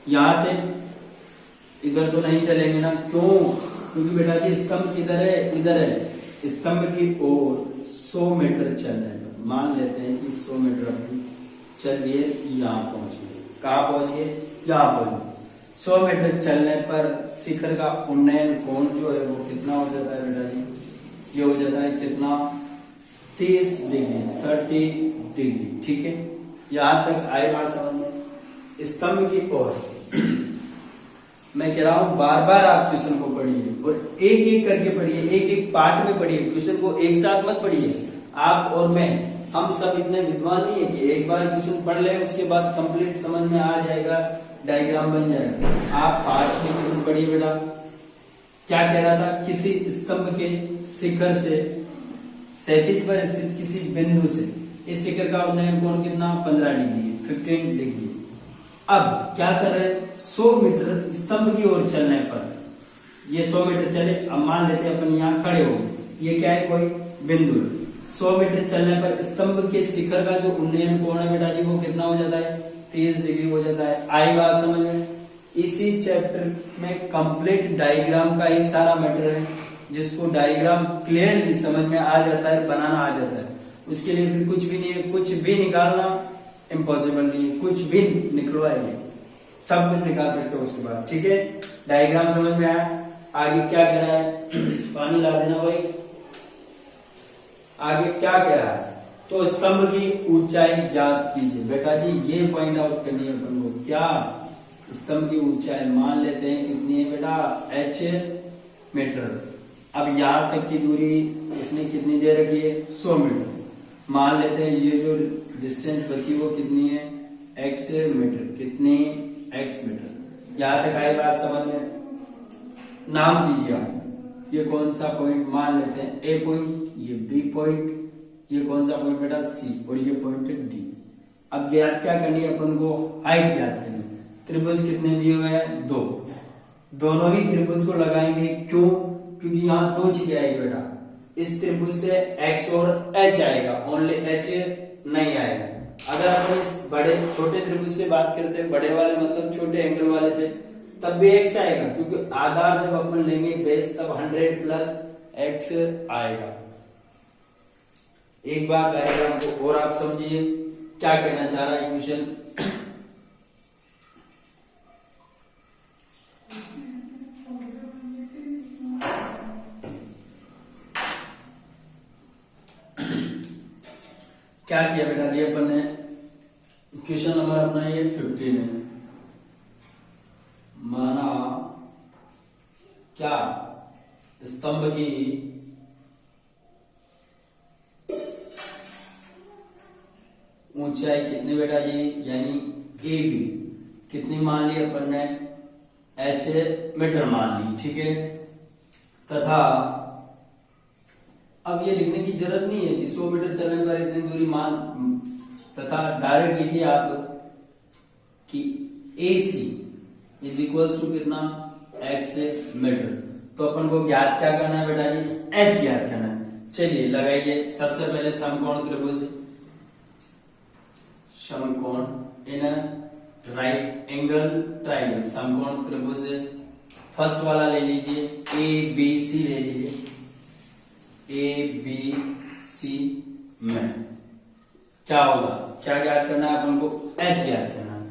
यहाँ थे, इधर तो नहीं चलेंगे ना, क्यों? क्योंकि बेटा जी स्तंभ इधर है, इधर है। स्तंभ की ओर 100 मीटर चलने पर, मान लेते हैं कि 100 मीटर अपनी चलिए यहाँ पहुंच गए। कहाँ पहुंच गए? यहाँ पहुंच। 100 मीटर चलने पर शिखर का उन्नयन कोण जो है वो कितना हो जाता है बेटा जी? ये हो जाता है कितना? 30 डिग्री, 30 डिग्री। ठीक है, यहां तक आए बात समझ में। स्तंभ की ओर मैं कह रहा हूं बार बार आप क्वेश्चन को पढ़िए और एक एक करके पढ़िए, एक एक पार्ट में पढ़िए, क्वेश्चन को एक साथ मत पढ़िए। आप और मैं, हम सब इतने विद्वान नहीं है कि एक बार क्वेश्चन पढ़ ले उसके बाद कंप्लीट समझ में आ जाएगा, डायग्राम बन जाएगा। आप पार्ट में क्वेश्चन पढ़िए बेटा। क्या कह रहा था? किसी स्तंभ के शिखर से क्षैतिज पर स्थित किसी बिंदु से इस शिखर का उन्नयन कोण कितना? 15 डिग्री, 15 डिग्री। अब क्या कर रहे हैं? 100 मीटर स्तंभ की ओर चलने पर, ये 100 मीटर चले, अब मान लेते हैं अपन यहाँ खड़े हो गए, ये क्या है? कोई बिंदु है। 100 मीटर चलने पर स्तंभ के शिखर का जो उन्नयन कोण है बेटा जी वो कितना हो जाता है? 30 डिग्री हो जाता है। आई बात समझ में? इसी चैप्टर में कंप्लीट डायग्राम का ही सारा मैटर है, जिसको डायग्राम क्लियरली समझ में आ जाता है, बनाना आ जाता है, उसके लिए फिर कुछ भी नहीं है, कुछ भी निकालना इम्पॉसिबल नहीं है, कुछ भी निकलवाएंगे, सब कुछ निकाल सकते हो उसके बाद। ठीक है, डायग्राम समझ में आया? आगे क्या कह रहा है? पानी ला देना भाई। आगे क्या कह रहा है? तो स्तंभ की ऊंचाई ज्ञात कीजिए। बेटा जी ये पॉइंट आउट करनी है अपन को। क्या? स्तंभ की ऊंचाई मान लेते हैं कितनी है बेटा? h metre. अब यहाँ तक की दूरी इसने कितनी दे रखी है? 100 मीटर। मान लेते हैं ये जो डिस्टेंस बची वो कितनी है? x metre. कितनी? x metre. यहाँ तक आई बात समझ में? नाम दीजिए आप। ये कौन सा पॉइंट मान लेते हैं? A पॉइंट, ये B पॉइंट, ये कौन सा पॉइंट बेटा? C, और ये पॉइंट है D। अब ज्ञात क्या करनी है अपन को? हाइट ज्ञात करनी है। त्रिभुज कितने दिए हुए हैं? 2। दोनों ही त्रिभुज को लगाएंगे, क्यों? क्योंकि यहाँ 2 चीजें आएगी बेटा। इस त्रिभुज से x और h आएगा, ओनली h नहीं आएगा। अगर अपन इस बड़े छोटे त्रिभुज से बात करते हैं, बड़े वाले मतलब छोटे एंगल वाले से, तब भी x आएगा, क्योंकि आधार जब अपन लेंगे बेस तब 100 प्लस x आएगा। एक बार डायग्राम को और आप समझिए क्या कहना चाह रहा है क्वेश्चन। क्या किया बेटा जी अपन ने? क्वेश्चन नंबर अपना ये 15 है। माना क्या स्तंभ की ऊंचाई कितनी बेटा जी? यानी ए बी कितनी मान ली अपन ने? h मीटर मान ली। ठीक है, तथा अब ये लिखने की जरूरत नहीं है कि 100 मीटर चलने पर इतनी दूरी मान, तथा डायरेक्ट लिखिए आप कि AC इज इक्वल्स टू कितना? x metre. तो अपन को ज्ञात क्या करना है बेटा जी? h ज्ञात करना है। चलिए लगाइए। सबसे पहले समकोण त्रिभुज, समकोण इन राइट एंगल ट्राइंगल, समकोण त्रिभुज फर्स्ट वाला ले लीजिए, ABC ले लीजिए। ABC में क्या होगा? क्या ज्ञात करना है अपन को? h ज्ञात करना है।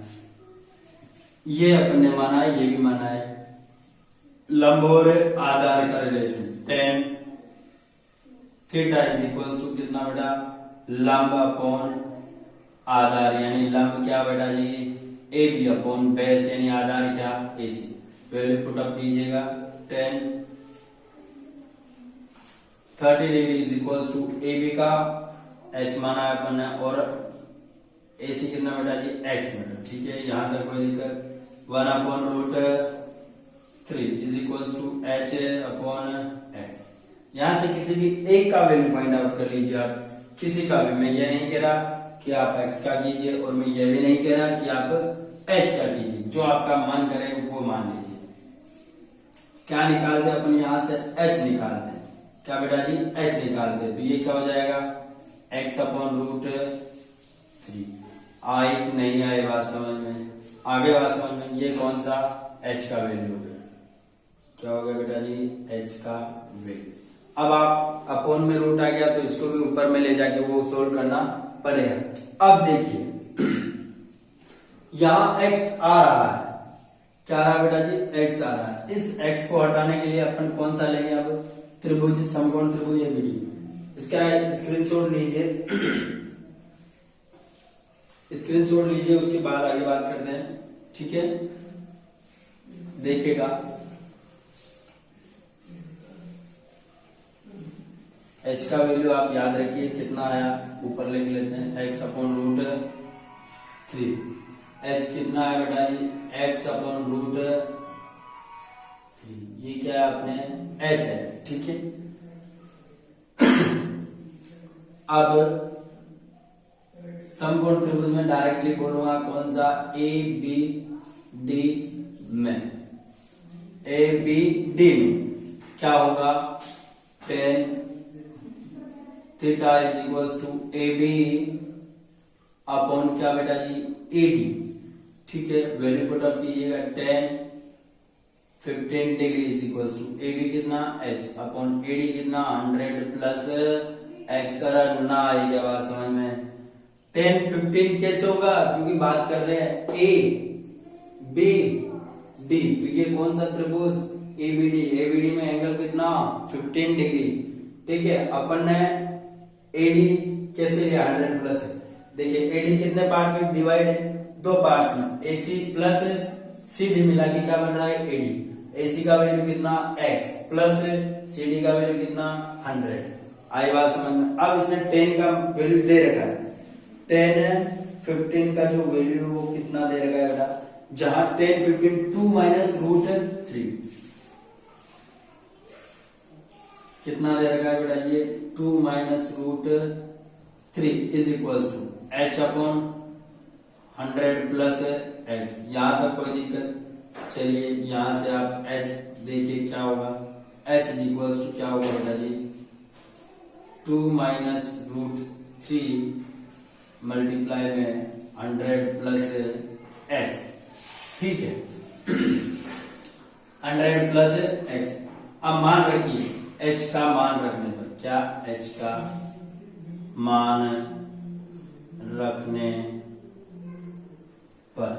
ये अपन ने माना है, ये भी माना है। लंब और आधार का relation, tan theta is equals to कितना बेटा? लंब अपॉन आधार, यानी लंब क्या बेटा जी? AB अपॉन बेस, यानी आधार क्या? AC। वैल्यू पुट अप कीजिएगा। tan 30 degree is equals to AB का h माना है अपन ने, और AC कितना बेटा जी x मीटर, ठीक है, यहां तक कोई दिक्कत। 1/√3 is equals to h upon x। यहां से किसी भी एक का वैल्यू फाइंड आउट कर लीजिए आप, किसी का भी। मैं ये नहीं कह रहा कि आप x का कीजिए और मैं ये भी नहीं कह रहा कि आप h का कीजिए, जो आपका मन करे वो मान लीजिए। क्या निकालते हैं अपन यहां से h निकालते हैं, क्या बेटा जी h निकालते हैं, तो ये क्या हो जाएगा x अपॉन √3। आए कि नहीं आए बात समझ में, आगे बात समझ में। ये कौन सा h का वैल्यू हो गया, क्या हो गया बेटा जी h का वैल्यू। अब आप अपोन में रूट आ गया तो इसको भी ऊपर में ले जाके वो सोल्व करना पड़ेगा। अब देखिए यहां x आ रहा है, क्या आ रहा है बेटा जी x आ रहा है। इस x को हटाने के लिए अपन कौन सा लेंगे, अब त्रिभुज, समकोण त्रिभुज एबीडी। इसका स्क्रीनशॉट लीजिए, स्क्रीनशॉट लीजिए, उसके बाद आगे बात करते हैं, ठीक है। देखिएगा h का वैल्यू आप याद रखिए कितना आया, ऊपर लिख लेते हैं x अपॉन √3। h कितना है बेटा जी x अपॉन √3, ये क्या है अपने h है, ठीक है। अब समकोण त्रिभुज में डायरेक्टली बोलूंगा कौन सा, ए बी डी में, ए बी डी में क्या होगा, tan theta is equals to A B upon क्या बेटा जी ए डी, ठीक है। वैल्यू पुट अप कीजिएगा, tan 15 degree is equals to A B कितना h अपॉन ए डी कितना 100 प्लस x। ना आएगा बात समझ में, tan 15 कैसे होगा, क्योंकि बात कर रहे हैं ए बी डी, तो ये कौन सा त्रिभुज एबीडी, एबीडी में एंगल कितना 15 डिग्री, ठीक है। अपन ने एडी कैसे लिया 100 प्लस है, देखिए एडी कितने पार्ट में डिवाइड है, दो पार्ट्स में, एसी प्लस सीडी मिला के क्या बन रहा है एडी। एसी का वैल्यू कितना x प्लस सीडी का वैल्यू कितना 100, आई बात समझ में। अब इसने 10 का वैल्यू दे रखा है, 10 15 का जो वैल्यू है वो कितना दे रखा है बेटा, जहां 10 15 2 माइनस √3 कितना दे रखा है बेटा ये 2 minus √3 is equals to h upon 100 plus x। यहां तक कोई दिक्कत, चलिए यहां से आप h देखिए क्या होगा, h इज इक्वल्स टू क्या होगा बेटा जी 2 माइनस √3 मल्टीप्लाई में 100 प्लस x, ठीक है 100 प्लस x। अब मान रखिए h का मान रखने पर, क्या h का मान रखने पर,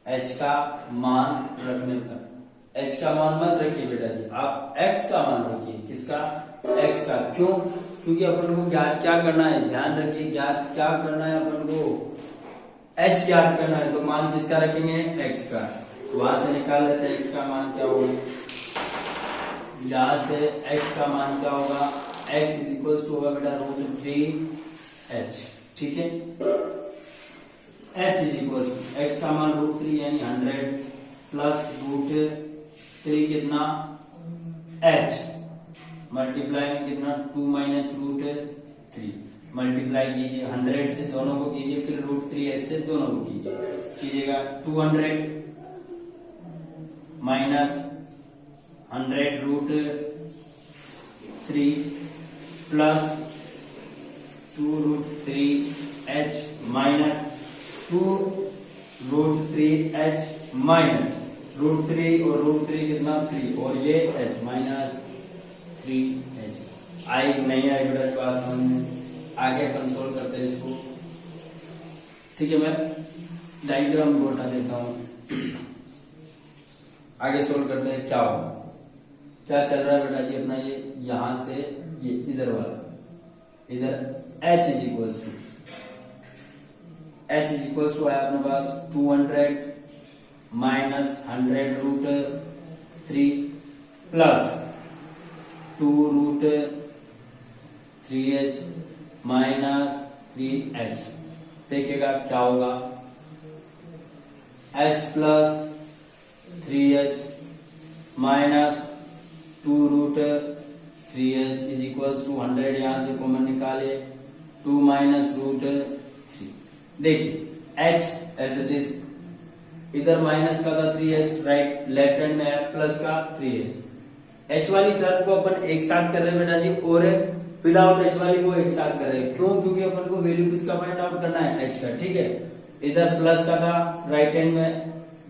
h का मान रखने पर, h का मान मत रखिए बेटा जी, आप x का मान रखिए, किसका x का। क्यों, क्योंकि अपन को ज्ञात क्या करना है, ध्यान रखिए ज्ञात क्या करना है अपन को, h ज्ञात करना है, तो मान किसका रखेंगे x का। वहां से निकाल लेते हैं x का मान क्या होगा, यहां से x का मान क्या होगा, x इज इक्वल टू होगा बेटा √3h, ठीक है। h is equal to x का मान √3 यानी 100 प्लस √3 कितना h मल्टीप्लाई में कितना 2 माइनस √3, मल्टीप्लाई कीजिए 100 से दोनों को कीजिए, फिर √3h से दोनों को कीजिएगा 200 minus 100 √3 plus 2√3h minus 2√3h minus √3 और √3 कितना 3 और ये h माइनस 3h। आई नहीं आई बेटा बात समझ में, आगे कंसोल करते हैं इसको, ठीक है। मैं डायग्राम को हटा देता हूं, आगे सोल्व करते हैं क्या होगा। क्या चल रहा है बेटा जी अपना, ये यहां से ये इधर वाला, इधर h इज इक्वल टू है अपने पास 200 minus 100 √3 plus 2√3h minus 3h, देखिएगा क्या होगा, h plus 3h minus 2√3h is equals to 100, यहां से कॉमन निकाले 2 माइनस √3। देखिए h एज इट इज, इधर माइनस का था 3h, राइट, लेफ्ट हैंड में है प्लस का 3h। h वाली टर्म को अपन एक साथ कर रहे हैं बेटा जी, और विदाउट h वाली को एक साथ कर रहे हैं। क्यों? क्योंकि अपन को वैल्यू किसका फाइंड आउट करना है, h का, ठीक है। इधर प्लस का था, राइट हैंड में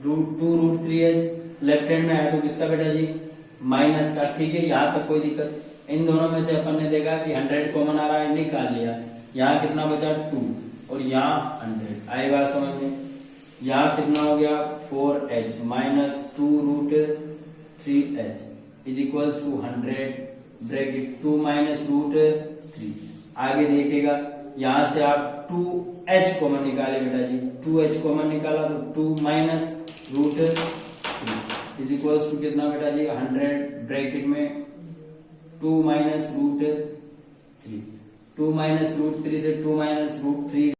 √2√3h, लेफ्ट हैंड में है तो किसका बेटा जी, माइनस का, ठीक है। यहाँ तक कोई दिक्कत। इन दोनों में से अपन ने देखा कि 100 कॉमन आ रहा है, निकाल लिया। यहाँ कितना बचा 2 और यहाँ 100, आई बात समझ में। यहाँ कितना हो गया 4h minus 2√3h is equals to 100, bracket 2 minus √3। आगे देखेगा, यहाँ से आप 2h कॉमन निकाले बेटा जी, 2h कॉमन निकाला तो 2 माइनस √3 इज इक्वल्स टू कितना बेटा जी 100, ब्रैकेट में 2 माइनस √3, 2 माइनस √3 से 2 माइनस √3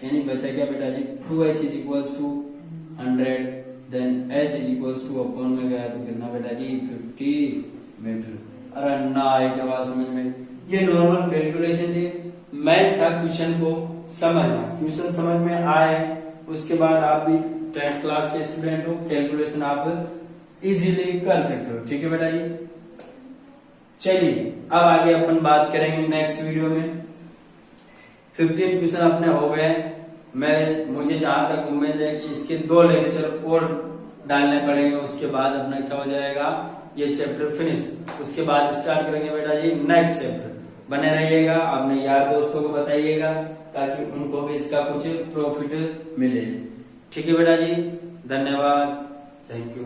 यानी बचा क्या बेटा जी 2h is equals to 100, then h is equals to upon में गया तो कितना बेटा जी 50 मीटर। अरे ना आई क्या बात समझ में। ये नॉर्मल कैलकुलेशन थी, मैथ था, क्वेश्चन को समझना, क्वेश्चन समझ में आए उसके बाद आप भी 10th क्लास के स्टूडेंट हो, कैलकुलेशन आप इजीली कर सकते हो, ठीक है बेटा जी। चलिए अब आगे अपन बात करेंगे नेक्स्ट वीडियो में। 15 क्वेश्चन अपने हो गए। मुझे जहां तक उम्मीद है कि इसके 2 लेक्चर और डालने पड़ेंगे, उसके बाद अपना क्या हो जाएगा ये चैप्टर फिनिश। उसके बाद स्टार्ट करेंगे बेटा जी नेक्स्ट चैप्टर। बने रहिएगा, अपने यार दोस्तों को बताइएगा ताकि उनको भी इसका कुछ प्रॉफिट मिले, ठीक है बेटा जी। धन्यवाद, थैंक यू।